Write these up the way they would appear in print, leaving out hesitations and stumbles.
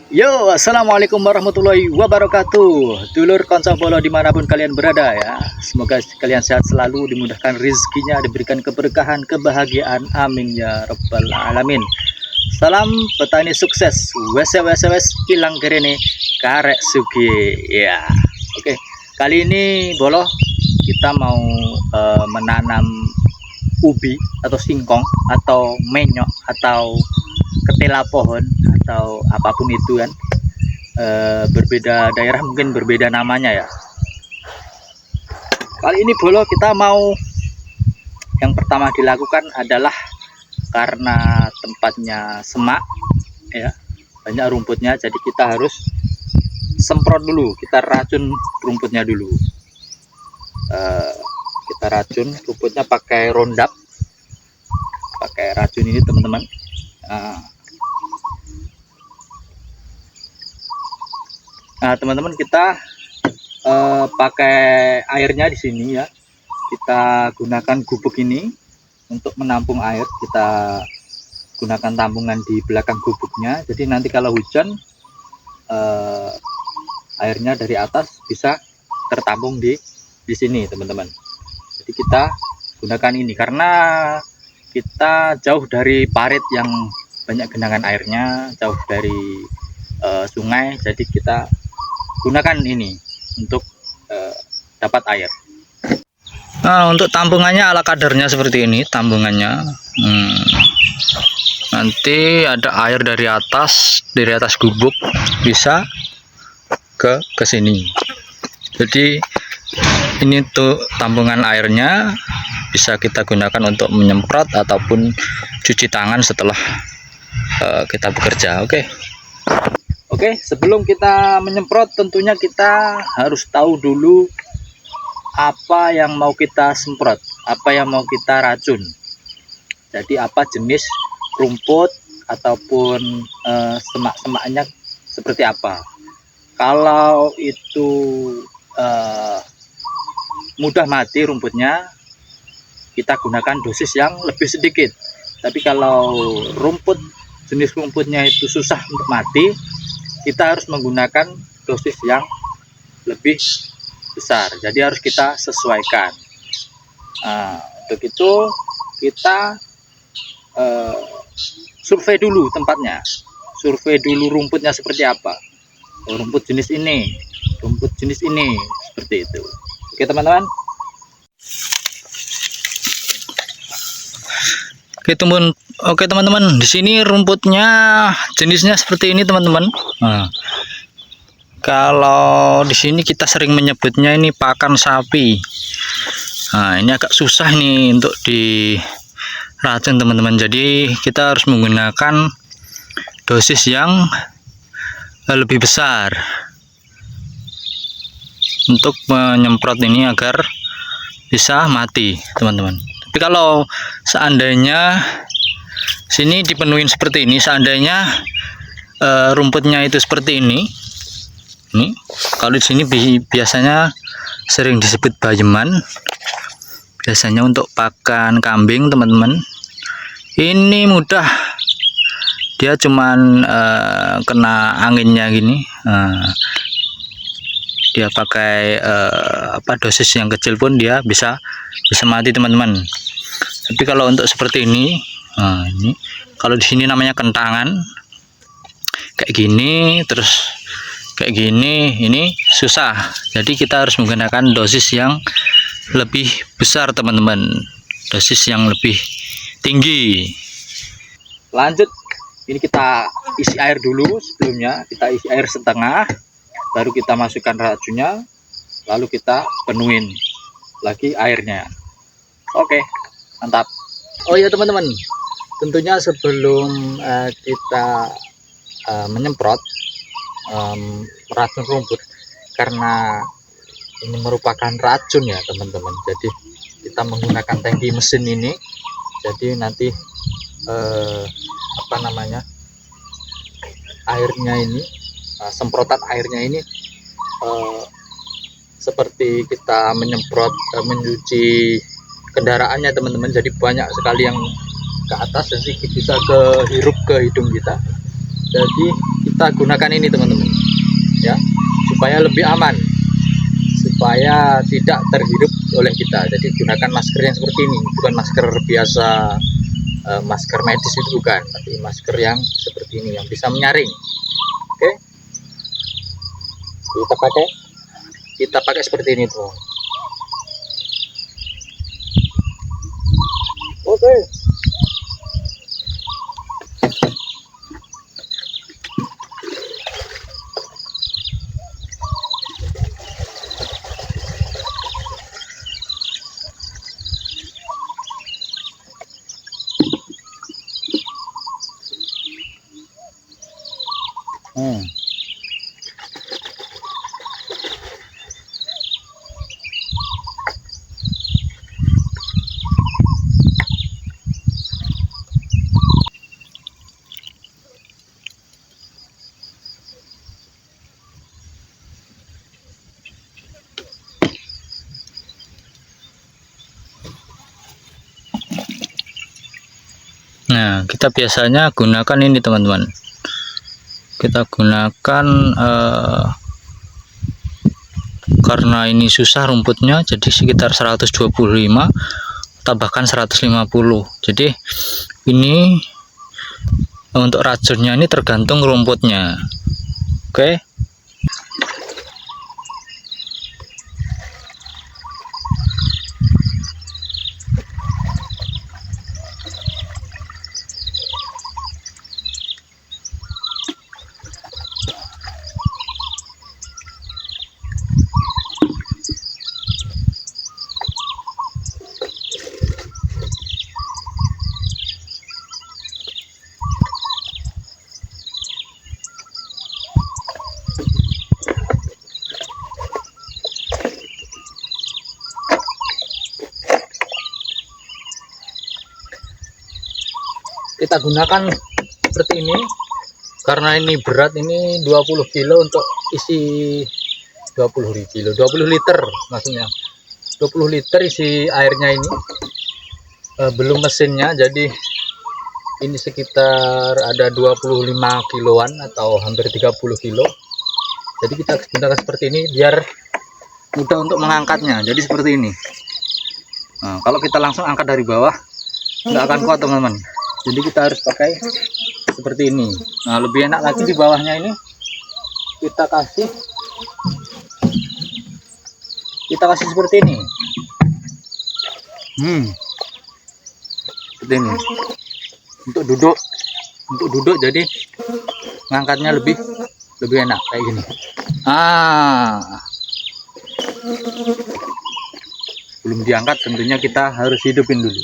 Yo, assalamualaikum warahmatullahi wabarakatuh. Dulur konco bolo dimanapun kalian berada ya. Semoga kalian sehat selalu, dimudahkan rezekinya, diberikan keberkahan, kebahagiaan. Amin ya rabbal alamin. Salam petani sukses. Wes ilang kerene karek sugi ya. Oke, kali ini bolo kita mau menanam ubi atau singkong atau menyok atau ketela pohon atau apapun itu kan, berbeda daerah mungkin berbeda namanya ya. Kali ini bolo kita mau, yang pertama dilakukan adalah karena tempatnya semak ya, banyak rumputnya, jadi kita harus semprot dulu, kita racun rumputnya dulu. Kita racun rumputnya pakai Roundup, pakai racun ini teman-teman. Nah teman-teman, kita pakai airnya di sini ya. Kita gunakan gubuk ini untuk menampung air. Kita gunakan tampungan di belakang gubuknya. Jadi nanti kalau hujan, airnya dari atas bisa tertampung di sini teman-teman. Jadi kita gunakan ini karena kita jauh dari parit yang banyak genangan airnya, jauh dari sungai, jadi kita gunakan ini untuk dapat air. Nah, untuk tampungannya ala kadarnya seperti ini tambungannya. Nanti ada air dari atas gubuk bisa ke sini. Jadi ini tuh tambungan airnya, bisa kita gunakan untuk menyemprot ataupun cuci tangan setelah kita bekerja. Oke, sebelum kita menyemprot tentunya kita harus tahu dulu apa yang mau kita semprot, apa yang mau kita racun. Jadi apa jenis rumput ataupun semak-semaknya seperti apa. Kalau itu mudah mati rumputnya, kita gunakan dosis yang lebih sedikit. Tapi kalau jenis rumputnya itu susah untuk mati, kita harus menggunakan dosis yang lebih besar. Jadi harus kita sesuaikan. Untuk itu kita survei dulu tempatnya, survei dulu rumputnya seperti apa. Rumput jenis ini, rumput jenis ini, seperti itu. Oke teman-teman. Oke teman-teman, di sini rumputnya jenisnya seperti ini teman-teman. Nah, kalau di sini kita sering menyebutnya ini pakan sapi. Nah, ini agak susah nih untuk diracun teman-teman. Jadi kita harus menggunakan dosis yang lebih besar untuk menyemprot ini agar bisa mati teman-teman. Tapi kalau seandainya sini dipenuhin seperti ini, seandainya rumputnya itu seperti ini, kalau di sini biasanya sering disebut bayeman, biasanya untuk pakan kambing teman-teman. Ini mudah, dia cuman kena anginnya gini, dia pakai dosis yang kecil pun dia bisa mati teman-teman. Tapi kalau untuk seperti ini, ini kalau di sini namanya kentangan, kayak gini terus kayak gini, ini susah. Jadi kita harus menggunakan dosis yang lebih besar teman-teman, dosis yang lebih tinggi. Lanjut, ini kita isi air dulu. Sebelumnya kita isi air setengah, baru kita masukkan racunnya, lalu kita penuhin lagi airnya. Oke, mantap. Oh iya teman-teman, tentunya sebelum kita menyemprot racun rumput, karena ini merupakan racun ya teman-teman, jadi kita menggunakan tangki mesin ini. Jadi nanti airnya ini, semprotan airnya ini seperti kita mencuci kendaraannya teman-teman. Jadi banyak sekali yang ke atas, dan sedikit bisa kehirup ke hidung kita. Jadi kita gunakan ini teman-teman ya, supaya lebih aman, supaya tidak terhirup oleh kita. Jadi gunakan masker yang seperti ini, bukan masker biasa, masker medis itu bukan, tapi masker yang seperti ini yang bisa menyaring. Oke, kita pakai seperti ini tuh. Oke. Nah, kita biasanya gunakan ini teman-teman. Kita gunakan karena ini susah rumputnya, jadi sekitar 125 tambahkan 150. Jadi ini untuk racunnya ini tergantung rumputnya. Oke. Kita gunakan seperti ini karena ini berat, ini 20 kilo untuk isi 20 liter maksudnya 20 liter isi airnya ini, belum mesinnya, jadi ini sekitar ada 25 kiloan atau hampir 30 kilo. Jadi kita gunakan seperti ini biar mudah untuk mengangkatnya. Jadi seperti ini. Nah, kalau kita langsung angkat dari bawah nggak akan kuat teman-teman. Jadi kita harus pakai seperti ini. Nah, lebih enak lagi di bawahnya ini kita kasih seperti ini. Seperti ini. Untuk duduk jadi ngangkatnya lebih enak kayak gini. Belum diangkat tentunya kita harus hidupin dulu.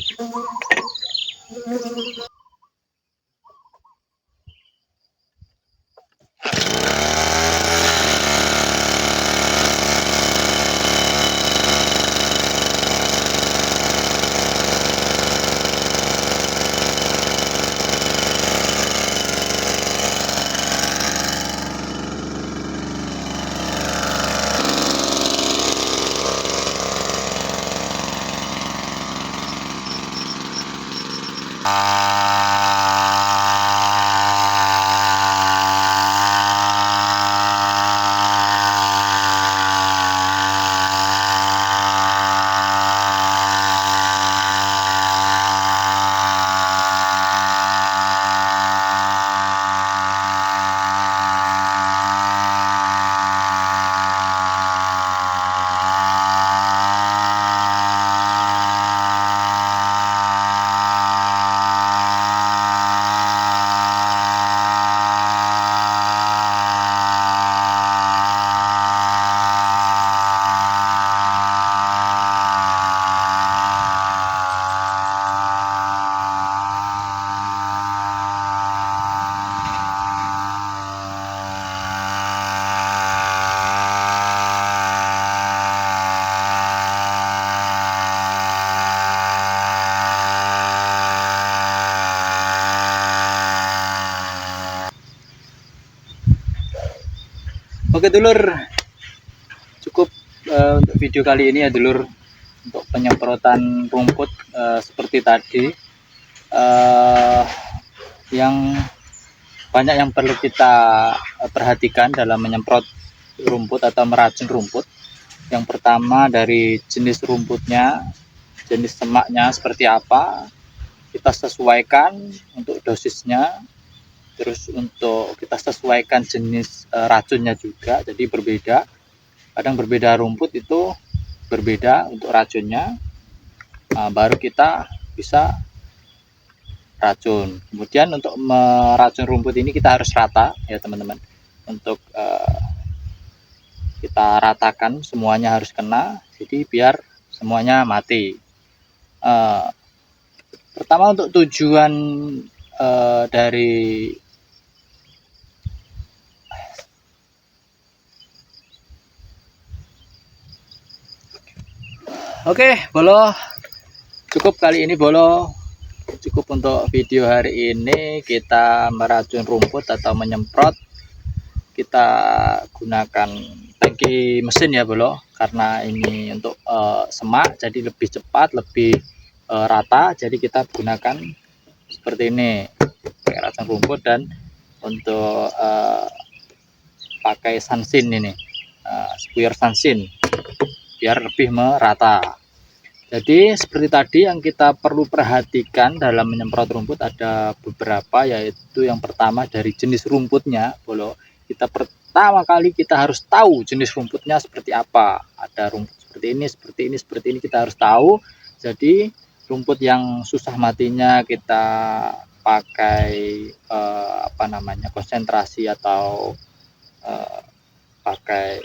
Oke dulur, cukup untuk video kali ini ya dulur, untuk penyemprotan rumput seperti tadi, yang banyak yang perlu kita perhatikan dalam menyemprot rumput atau meracun rumput. Yang pertama dari jenis rumputnya, jenis semaknya seperti apa, kita sesuaikan untuk dosisnya. Terus untuk kita sesuaikan jenis racunnya juga, jadi berbeda. Kadang berbeda rumput itu berbeda untuk racunnya. Baru kita bisa racun. Kemudian untuk meracun rumput ini kita harus rata ya teman-teman. Untuk kita ratakan semuanya harus kena, jadi biar semuanya mati. Pertama untuk tujuan dari Bolo, cukup kali ini Bolo. Cukup untuk video hari ini. Kita meracun rumput atau menyemprot, kita gunakan tangki mesin ya Bolo, karena ini untuk semak jadi lebih cepat, lebih rata. Jadi kita gunakan seperti ini, pakai racun rumput, dan untuk pakai sansin ini, spuyer sansin, biar lebih merata. Jadi seperti tadi yang kita perlu perhatikan dalam menyemprot rumput ada beberapa, yaitu yang pertama dari jenis rumputnya Bolo. Kita pertama kali kita harus tahu jenis rumputnya seperti apa. Ada rumput seperti ini, seperti ini, seperti ini, kita harus tahu. Jadi rumput yang susah matinya kita pakai konsentrasi atau pakai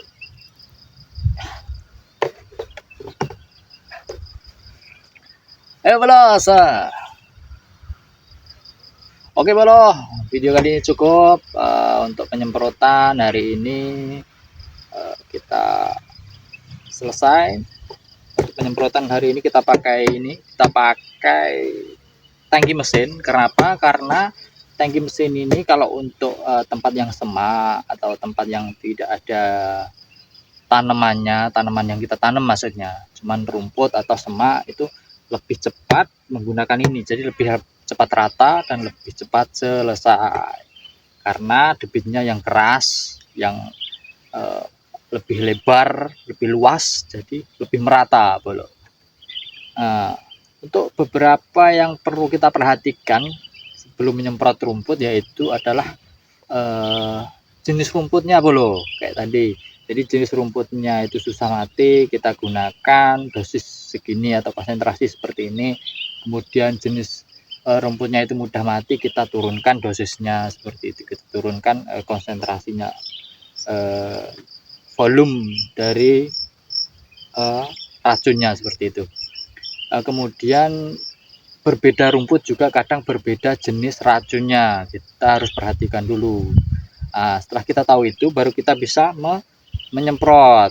Bolo. Oke Bolo, video kali ini cukup untuk penyemprotan hari ini. Kita selesai untuk penyemprotan hari ini. Kita pakai tangki mesin. Kenapa? Karena tangki mesin ini kalau untuk tempat yang semak atau tempat yang tidak ada tanaman yang kita tanam, maksudnya cuman rumput atau semak, itu lebih cepat menggunakan ini, jadi lebih cepat rata dan lebih cepat selesai karena debitnya yang keras, yang lebih lebar, lebih luas, jadi lebih merata Bolo. Untuk beberapa yang perlu kita perhatikan sebelum menyemprot rumput, yaitu adalah jenis rumputnya Bolo, kayak tadi. Jadi jenis rumputnya itu susah mati, kita gunakan dosis segini atau konsentrasi seperti ini. Kemudian jenis rumputnya itu mudah mati, kita turunkan dosisnya seperti itu, kita turunkan konsentrasinya, volume dari racunnya seperti itu. Kemudian berbeda rumput juga kadang berbeda jenis racunnya, kita harus perhatikan dulu. Setelah kita tahu itu, baru kita bisa menyemprot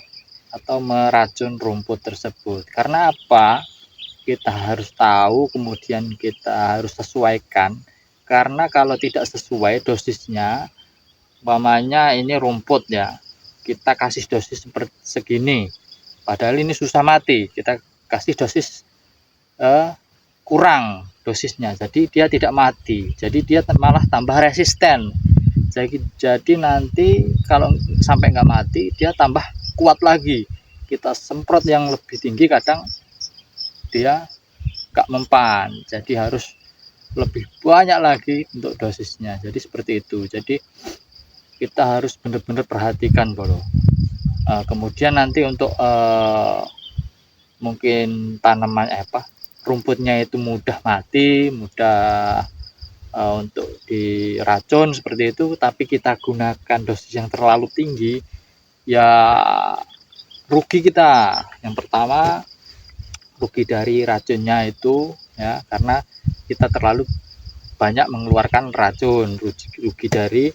atau meracun rumput tersebut. Karena apa? Kita harus tahu, kemudian kita harus sesuaikan. Karena kalau tidak sesuai dosisnya, umpamanya ini rumput ya, kita kasih dosis seperti segini, padahal ini susah mati, kita kasih dosis kurang dosisnya, jadi dia tidak mati, jadi dia malah tambah resisten. Jadi nanti kalau sampai nggak mati, dia tambah kuat lagi. Kita semprot yang lebih tinggi, kadang dia nggak mempan, jadi harus lebih banyak lagi untuk dosisnya. Jadi seperti itu. Jadi kita harus benar-benar perhatikan Bolo. Kemudian nanti untuk mungkin tanaman rumputnya itu mudah mati, mudah untuk diracun seperti itu, tapi kita gunakan dosis yang terlalu tinggi, ya rugi kita. Yang pertama, rugi dari racunnya itu ya, karena kita terlalu banyak mengeluarkan racun, rugi dari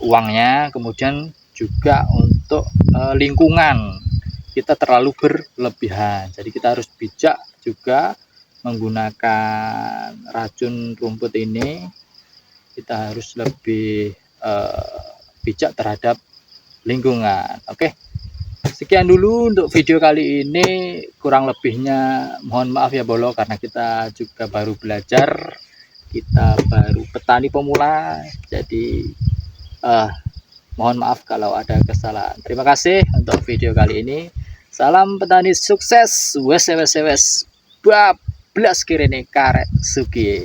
uangnya. Kemudian juga untuk lingkungan, kita terlalu berlebihan, jadi kita harus bijak juga menggunakan racun rumput ini. Kita harus lebih bijak terhadap lingkungan. Oke, sekian dulu untuk video kali ini. Kurang lebihnya mohon maaf ya Bolo, karena kita juga baru belajar kita baru petani pemula, jadi mohon maaf kalau ada kesalahan. Terima kasih untuk video kali ini. Salam petani sukses. Wes bablas kirene karek sugi.